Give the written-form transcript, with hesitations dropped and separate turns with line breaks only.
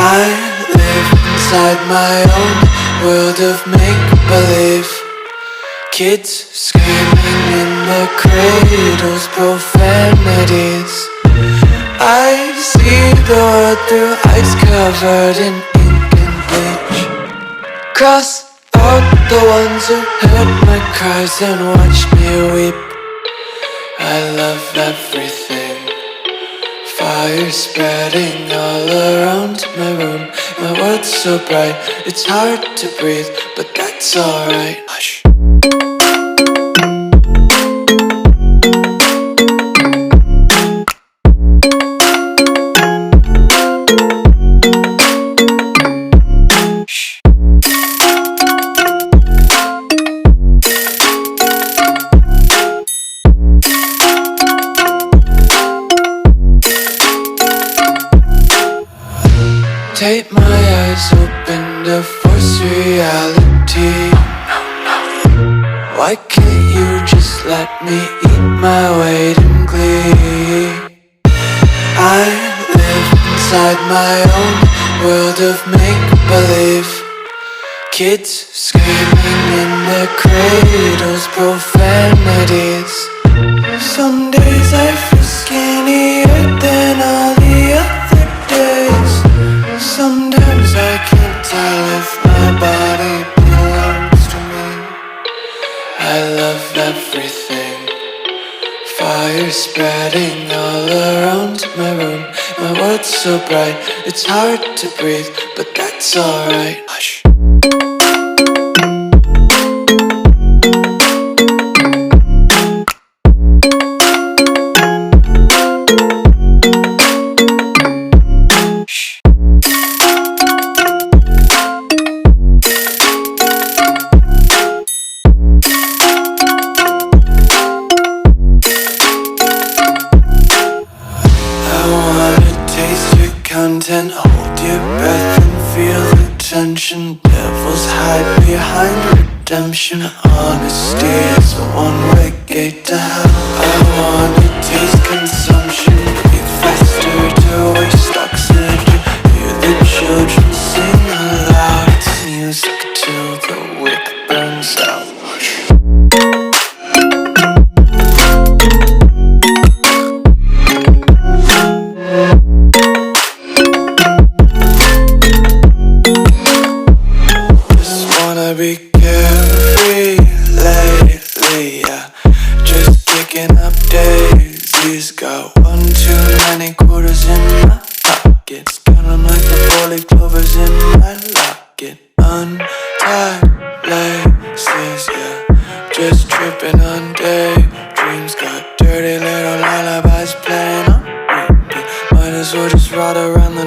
I live inside my own world of make-believe. Kids screaming in their cradles, profanities. I see the world through ice covered in ink and bleach. Cross out the ones who heard my cries and watched me weep. I love everything. Fire spreading all around my room. My world's so bright, it's hard to breathe, but that's alright. Hush. Tape my eyes open to force reality. Why can't you just let me eat my weight in glee? I live inside my own world of make-believe. Kids screaming in their cradles, profanities. Some days I feel skinnier than all the other days. Sometimes I can't tell if my body belongs to me. I love everything. Fire spreading all around my room. My world's so bright, it's hard to breathe, but that's alright. Hush. Content, hold your breath and feel the tension. Devils hide behind redemption. Honesty is a one-way gate to hell. I wanna taste consumption. Breathe faster to waste oxygen. Hear the children sing aloud. It's music till the wick burns out. Be carefree lately, yeah. Just picking up daisies. Got 1 too many quarters in my pockets. Counting like the 4-leaf clovers in my locket. Untied laces, yeah. Just tripping on daydreams. Got dirty little lullabies playing on repeat. Might as well just ride around the